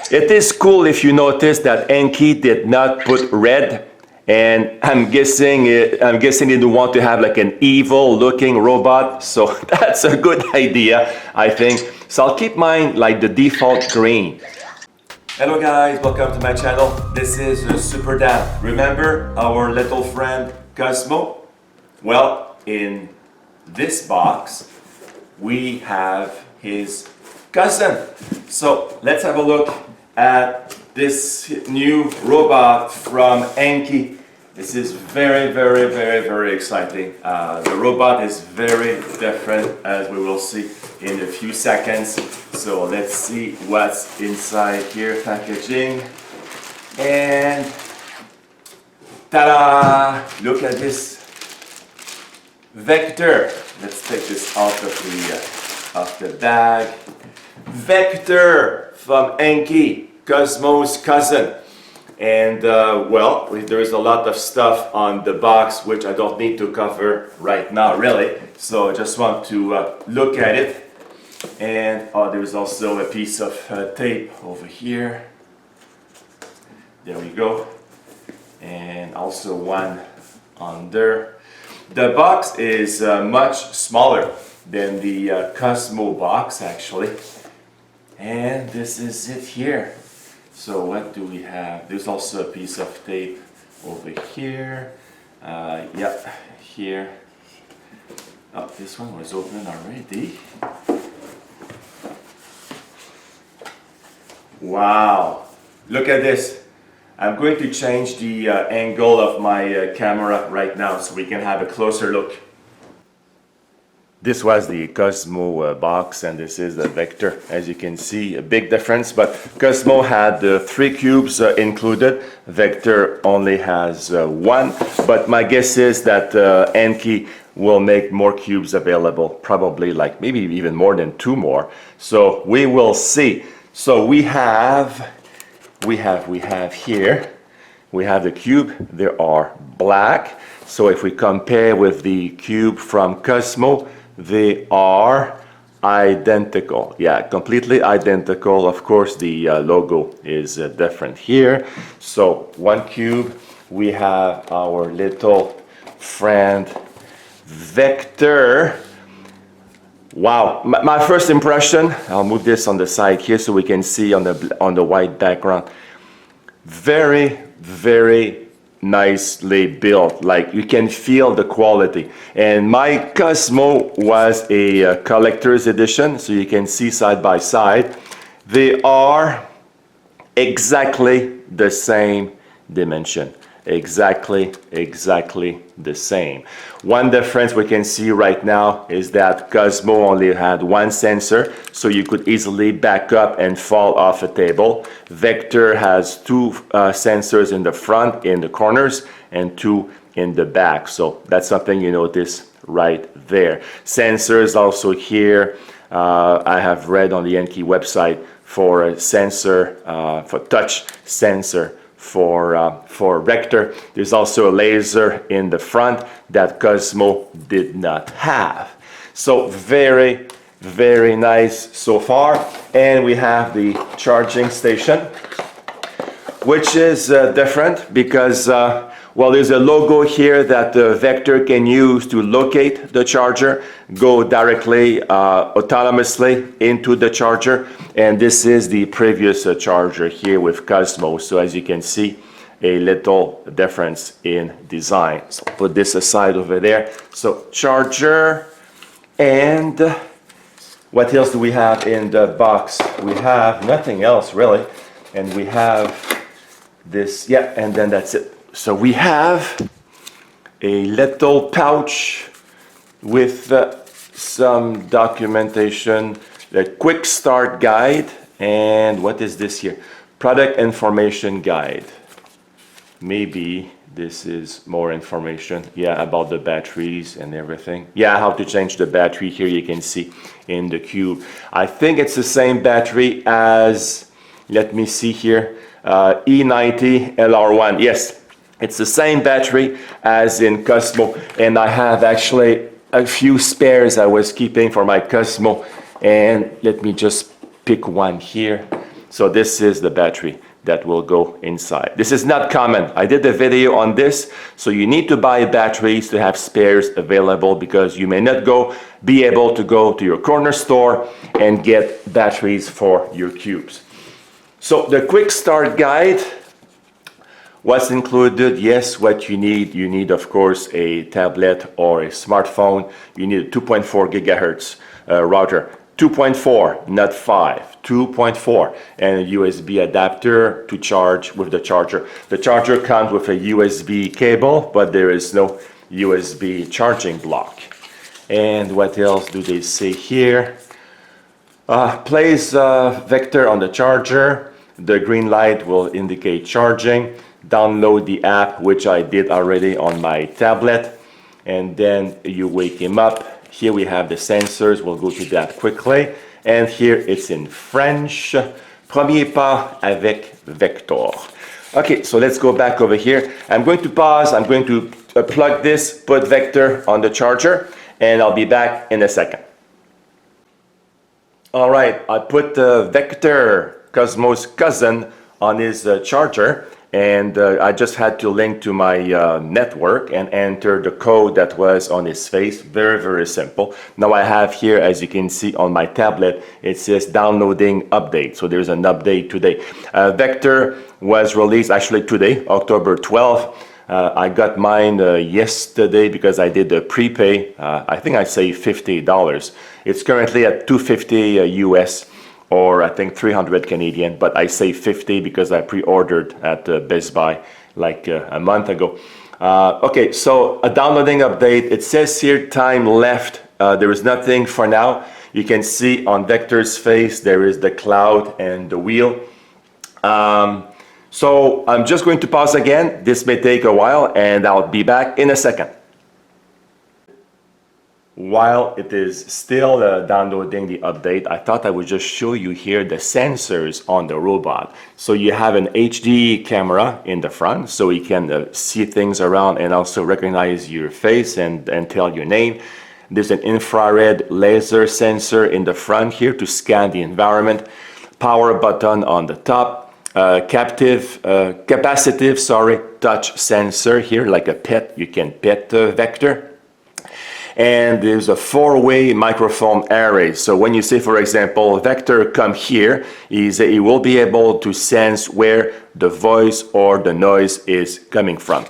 It is cool if you notice that Anki did not put red, and I'm guessing they don't want to have like an evil looking robot, so that's a good idea, I think. So I'll keep mine like the default green. Hello guys, welcome to my channel. This is SuperdanTech. Remember our little friend Cosmo? Well, in this box we have his cousin. So let's have a look at this new robot from Anki. This is very exciting. The robot is very different, as we will see in a few seconds. So let's see what's inside here. Packaging, and ta-da! Look at this Vector. Let's take this out of the bag. Vector from Anki, Cosmo's cousin. And well, there is a lot of stuff on the box which I don't need to cover right now, really. So I just want to look at it. And there is also a piece of tape over here. There we go. And also one under. The box is much smaller than the Cosmo box, actually. And this is it here. So what do we have? There's also a piece of tape over here. Yep, here. Oh, this one was open already. Wow, look at this. I'm going to change the angle of my camera right now so we can have a closer look. This was the Cosmo box, and this is the Vector. As you can see, a big difference, but Cosmo had 3 cubes included. Vector only has 1, but my guess is that Anki will make more cubes available, probably like maybe even more than 2 more. So we will see. So we have here, we have the cube. They are black. So if we compare with the cube from Cosmo, they are identical. Yeah, completely identical. Of course, the logo is different here. So one cube, we have our little friend Vector. Wow, my first impression, I'll move this on the side here so we can see on the white background. Very nicely built, like you can feel the quality. And my Cosmo was a collector's edition, so you can see side by side. They are exactly the same dimension. Exactly the same. One difference we can see right now is that Cosmo only had 1 sensor, so you could easily back up and fall off a table. Vector has 2 sensors in the front, in the corners, and 2 in the back. So that's something you notice right there. Sensors also here. I have read on the Anki website for a sensor, for touch sensor. For Vector. There's also a laser in the front that Cosmo did not have. So very nice so far. And we have the charging station, which is different because well, there's a logo here that the Vector can use to locate the charger, go directly autonomously into the charger, and this is the previous charger here with Cosmo. So as you can see, a little difference in design. So put this aside over there. So charger, and what else do we have in the box? We have nothing else really, and we have this, yeah, and then that's it. So we have a little pouch with some documentation, a quick start guide, and what is this here? Product information guide. Maybe this is more information, yeah, about the batteries and everything. Yeah, how to change the battery here, you can see in the cube. I think it's the same battery as, let me see here, E90 LR1. Yes. It's the same battery as in Cosmo, and I have actually a few spares I was keeping for my Cosmo, and let me just pick one here. So this is the battery that will go inside. This is not common. I did a video on this, so you need to buy batteries to have spares available, because you may not be able to go to your corner store and get batteries for your cubes. So the quick start guide, what's included? Yes, what you need of course a tablet or a smartphone. You need a 2.4 gigahertz router. 2.4, not 5, 2.4, and a USB adapter to charge with the charger. The charger comes with a USB cable, but there is no USB charging block. And what else do they say here? Place Vector on the charger. The green light will indicate charging. Download the app, which I did already on my tablet, and then you wake him up. Here we have the sensors. We'll go to that quickly. And here it's in French. Premier pas avec Vector. Okay, so let's go back over here. I'm going to pause. I'm going to plug this, put Vector on the charger, and I'll be back in a second. All right, I put Vector, Cosmo's cousin, on his charger. And I just had to link to my network and enter the code that was on his face. Very, very simple. Now I have here, as you can see on my tablet, it says downloading update. So there's an update today. Vector was released actually today, October 12th. I got mine yesterday because I did the prepay. I think I saved $50. It's currently at $250 US. Or I think 300 Canadian, but I say 50 because I pre-ordered at Best Buy like a month ago. Okay, so a downloading update. It says here time left. There is nothing for now. You can see on Vector's face there is the cloud and the wheel. So I'm just going to pause again. This may take a while, and I'll be back in a second. While it is still downloading the update, I thought I would just show you here the sensors on the robot. So you have an HD camera in the front, so you can see things around and also recognize your face and tell your name. There's an infrared laser sensor in the front here to scan the environment. Power button on the top. Capacitive touch sensor here, like a pet. You can pet Vector. And there's a 4-way microphone array. So when you say, for example, Vector, come here, he will be able to sense where the voice or the noise is coming from.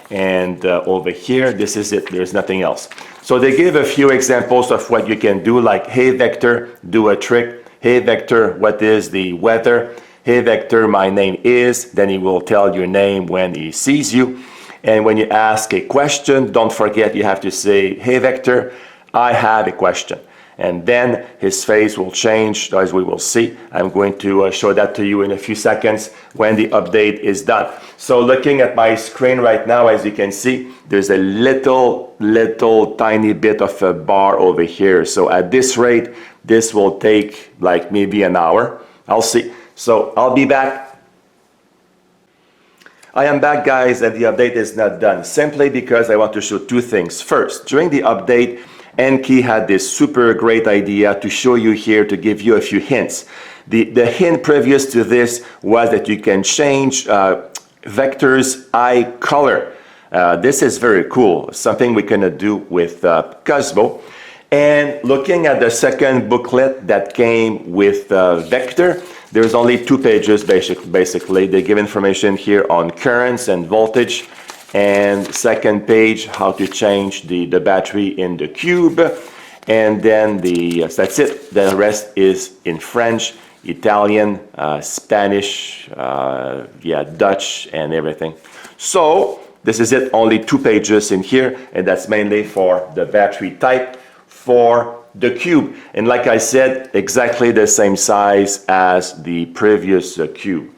And over here, this is it. There's nothing else. So they give a few examples of what you can do, like, hey, Vector, do a trick. Hey, Vector, what is the weather? Hey, Vector, my name is. Then he will tell your name when he sees you. And when you ask a question, don't forget you have to say, hey, Vector, I have a question. And then his face will change, as we will see. I'm going to show that to you in a few seconds when the update is done. So looking at my screen right now, as you can see, there's a little tiny bit of a bar over here. So at this rate, this will take like maybe an hour. I'll see. So I'll be back. I am back, guys, and the update is not done, simply because I want to show two things. First, during the update, Anki had this super great idea to show you here, to give you a few hints. The hint previous to this was that you can change Vector's eye color. This is very cool, something we can do with Cosmo. And looking at the second booklet that came with Vector, there's only 2 pages basically. They give information here on currents and voltage. And second page, how to change the battery in the cube. And then that's it. The rest is in French, Italian, Spanish, Dutch, and everything. So this is it, only 2 pages in here, and that's mainly for the battery type for the cube. And like I said, exactly the same size as the previous cube.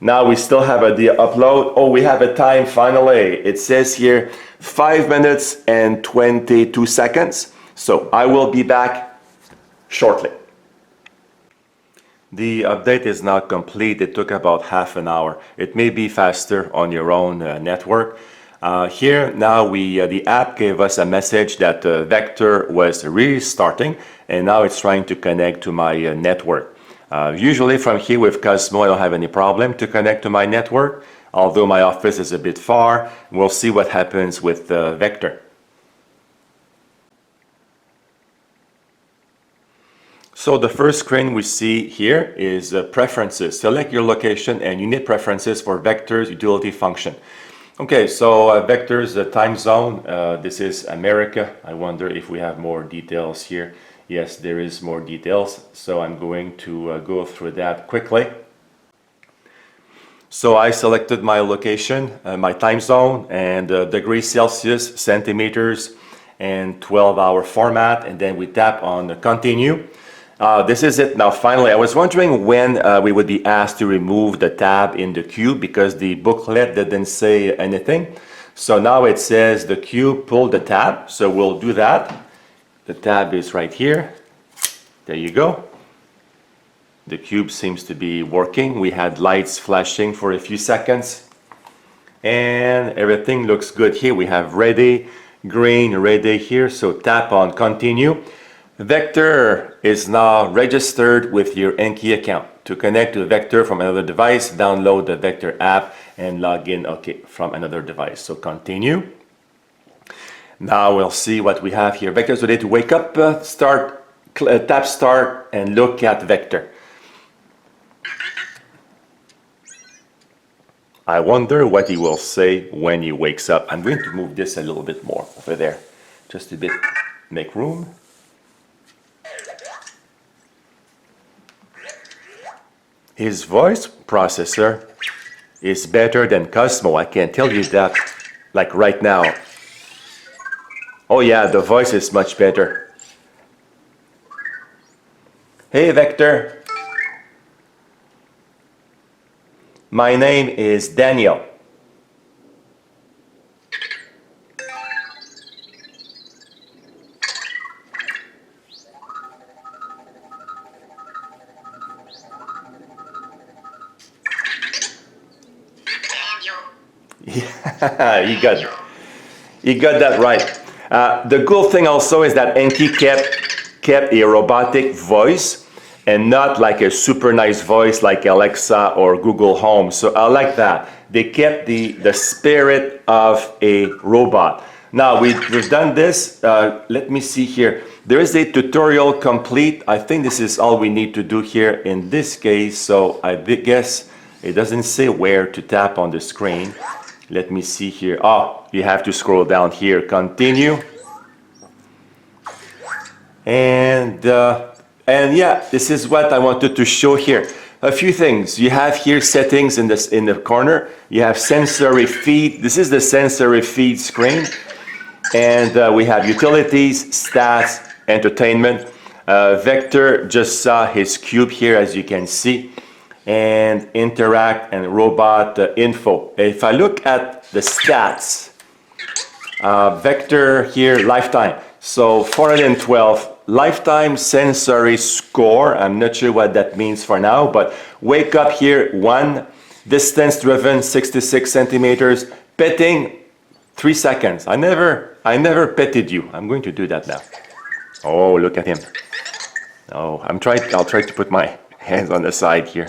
Now we still have the upload. Oh, we have a time finally. It says here 5 minutes and 22 seconds. So I will be back shortly. The update is now complete. It took about half an hour. It may be faster on your own network. Here now the app gave us a message that Vector was restarting, and now it's trying to connect to my network. Usually from here with Cosmo, I don't have any problem to connect to my network, although my office is a bit far. We'll see what happens with Vector. So the first screen we see here is preferences. Select your location and unit preferences for Vector's utility function. Okay, so Vector's time zone, this is America. I wonder if we have more details here. Yes, there is more details, so I'm going to go through that quickly. So I selected my location, my time zone, and degrees Celsius, centimeters, and 12-hour format, and then we tap on continue. This is it now. Finally, I was wondering when we would be asked to remove the tab in the cube because the booklet didn't say anything. So now it says the cube pull the tab, so we'll do that. The tab is right here. There you go. The cube seems to be working. We had lights flashing for a few seconds and everything looks good here. We have ready, green, ready here, so tap on continue. Vector is now registered with your Anki account. To connect to Vector from another device, download the Vector app and log in from another device. So continue. Now we'll see what we have here. Vector's ready to wake up, tap start and look at Vector. I wonder what he will say when he wakes up. I'm going to move this a little bit more over there, just a bit, make room. His voice processor is better than Cosmo. I can tell you that, like right now. Oh yeah, the voice is much better. Hey Vector. My name is Daniel. Yeah, you got that right. The cool thing also is that Anki kept a robotic voice and not like a super nice voice like Alexa or Google Home. So I like that. They kept the spirit of a robot. Now we've done this. Let me see here. There is a tutorial complete. I think this is all we need to do here in this case. So I guess it doesn't say where to tap on the screen. Let me see here. Oh, you have to scroll down here. Continue. And yeah, this is what I wanted to show here. A few things. You have here settings in the corner. You have sensory feed. This is the sensory feed screen. And we have utilities, stats, entertainment. Vector just saw his cube here, as you can see. And interact and robot info. If I look at the stats, Vector here, lifetime. So 412 lifetime sensory score. I'm not sure what that means for now, but wake up here, 1, distance driven 66 centimeters, petting 3 seconds. I never petted you. I'm going to do that now. Oh, look at him. Oh, I'll try to put my hands on the side here.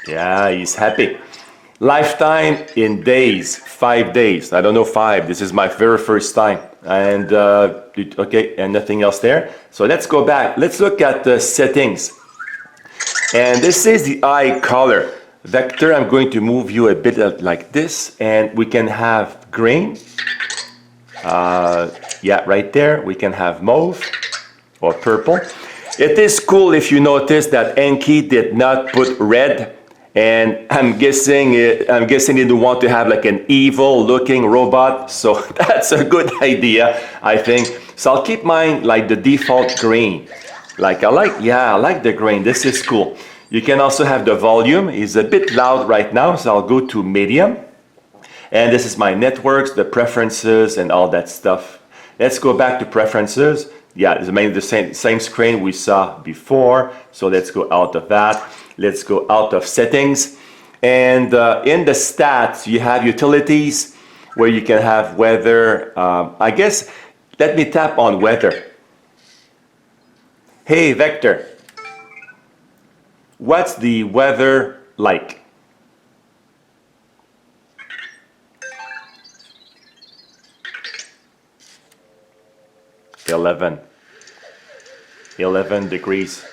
Yeah, he's happy. Lifetime in days, 5 days. I don't know 5. This is my very first time. And okay, and nothing else there. So let's go back. Let's look at the settings. And this is the eye color. Vector, I'm going to move you a bit like this, and we can have green. Yeah, right there. We can have mauve or purple. It is cool if you notice that Anki did not put red. And I'm guessing they don't want to have like an evil looking robot, so that's a good idea, I think. So I'll keep mine like the default green. I like the green. This is cool. You can also have the volume. It's a bit loud right now, so I'll go to medium. And this is my networks, the preferences, and all that stuff. Let's go back to preferences. Yeah, it's mainly the same screen we saw before. So let's go out of that. Let's go out of settings. And in the stats, you have utilities where you can have weather. I guess, let me tap on weather. Hey Vector, what's the weather like? 11 degrees.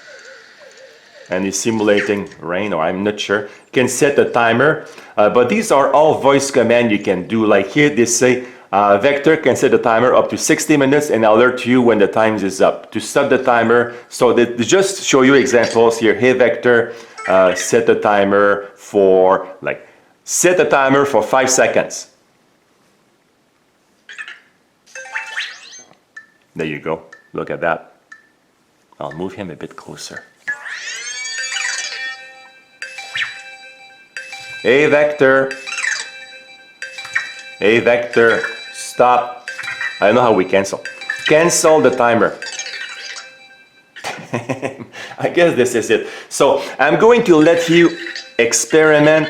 And he's simulating rain, or I'm not sure. You can set a timer, but these are all voice command you can do. Like here they say, Vector can set the timer up to 60 minutes and alert you when the time is up. To stop the timer, so they just show you examples here. Hey Vector, set the timer for, set the timer for 5 seconds. There you go, look at that. I'll move him a bit closer. Hey Vector. Hey Vector, stop. I don't know how we cancel. Cancel the timer. I guess this is it. So I'm going to let you experiment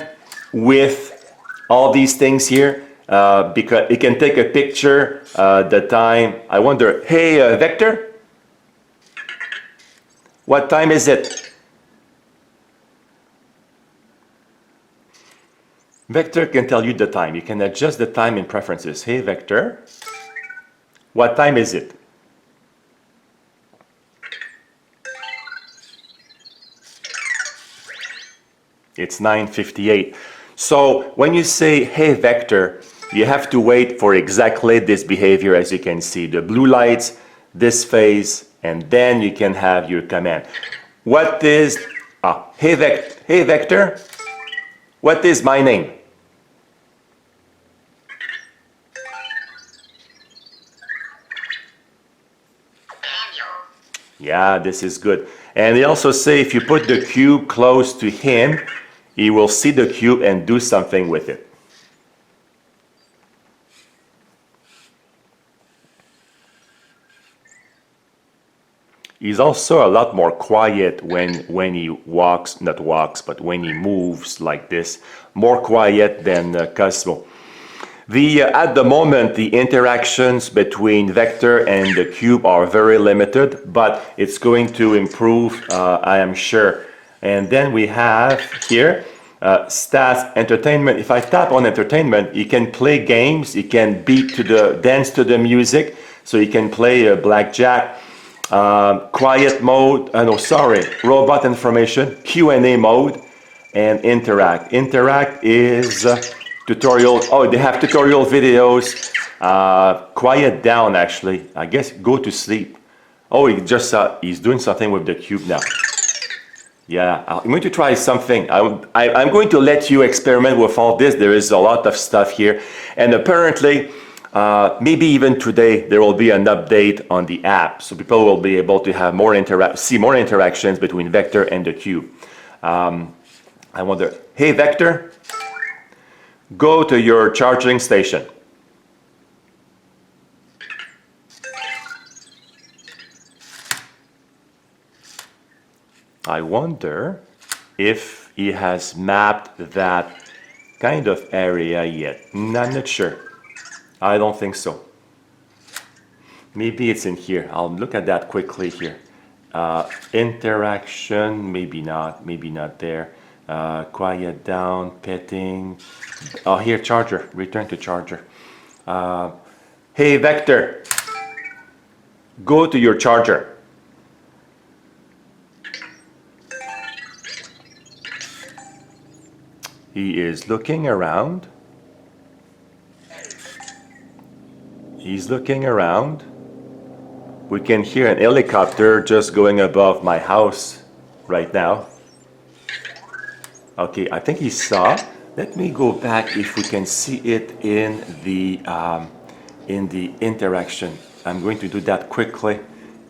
with all these things here because it can take a picture, the time. I wonder, hey Vector, what time is it? Vector can tell you the time. You can adjust the time in preferences. Hey Vector, what time is it? It's 9:58. So when you say, hey Vector, you have to wait for exactly this behavior, as you can see. The blue lights, this phase, and then you can have your command. What is, hey Vector, what is my name? Yeah, this is good. And they also say if you put the cube close to him, he will see the cube and do something with it. He's also a lot more quiet when he walks, not walks, but when he moves like this, more quiet than Cosmo. At the moment, the interactions between Vector and the cube are very limited, but it's going to improve, I am sure. And then we have here, stats, entertainment. If I tap on entertainment, you can play games, you can dance to the music, so you can play blackjack. Quiet mode, robot information, Q&A mode, and interact. Interact is tutorial. Oh, they have tutorial videos. Quiet down, actually. I guess go to sleep. Oh, he's doing something with the cube now. Yeah, I'm going to try something. I'm going to let you experiment with all this. There is a lot of stuff here. And apparently, maybe even today, there will be an update on the app. So people will be able to have see more interactions between Vector and the cube. I wonder, hey Vector, go to your charging station. I wonder if he has mapped that kind of area yet. I'm not sure. I don't think so. Maybe it's in here. I'll look at that quickly here. Interaction, maybe not there. Quiet down, petting. Oh, here, charger. Return to charger. Hey, Vector, go to your charger. He is looking around. He's looking around. We can hear an helicopter just going above my house right now. Okay, I think he saw. Let me go back if we can see it in the interaction. I'm going to do that quickly.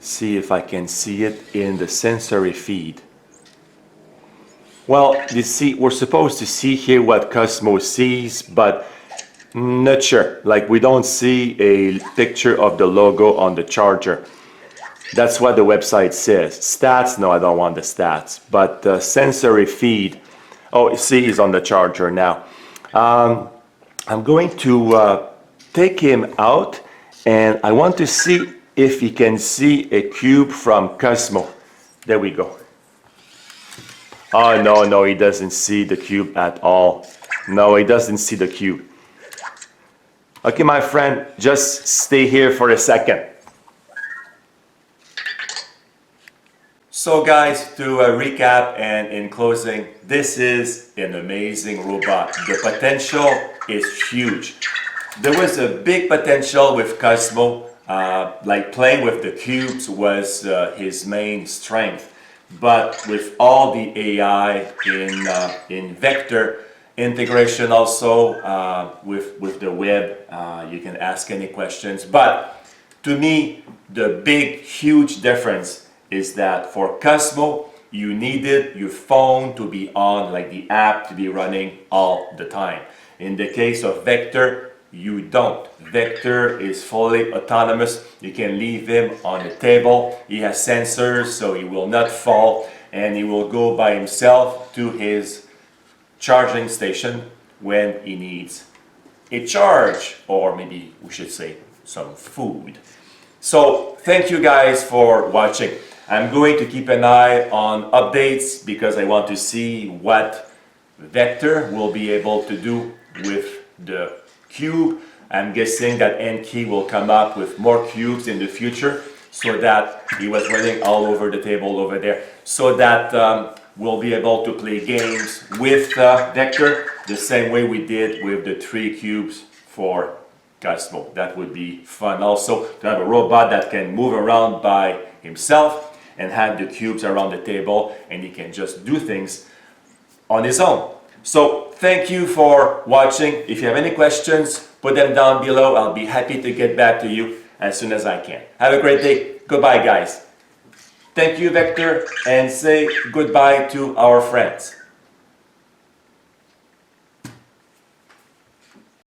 See if I can see it in the sensory feed. Well, you see, we're supposed to see here what Cosmo sees, but not sure. Like, we don't see a picture of the logo on the charger. That's what the website says. Stats, no, I don't want the stats. But the sensory feed, oh, see, he's on the charger now. I'm going to take him out, and I want to see if he can see a cube from Cosmo. There we go. Oh, no, no, he doesn't see the cube at all. No, he doesn't see the cube. Okay, my friend, just stay here for a second. So guys, to recap and in closing, this is an amazing robot. The potential is huge. There was a big potential with Cosmo, like playing with the cubes was his main strength. But with all the AI in Vector, integration also with the web, you can ask any questions. But to me, the big, huge difference is that for Cosmo, you needed your phone to be on, like the app to be running all the time. In the case of Vector, you don't. Vector is fully autonomous. You can leave him on the table. He has sensors, so he will not fall, and he will go by himself to his charging station when he needs a charge, or maybe we should say some food. So thank you guys for watching. I'm going to keep an eye on updates because I want to see what Vector will be able to do with the cube. I'm guessing that Anki will come up with more cubes in the future, so that he was running all over the table over there, so that we'll be able to play games with Vector the same way we did with the 3 cubes for Cosmo. That would be fun also, to have a robot that can move around by himself and have the cubes around the table, and he can just do things on his own. So thank you for watching. If you have any questions, put them down below. I'll be happy to get back to you as soon as I can. Have a great day. Goodbye, guys. Thank you, Vector, and say goodbye to our friends.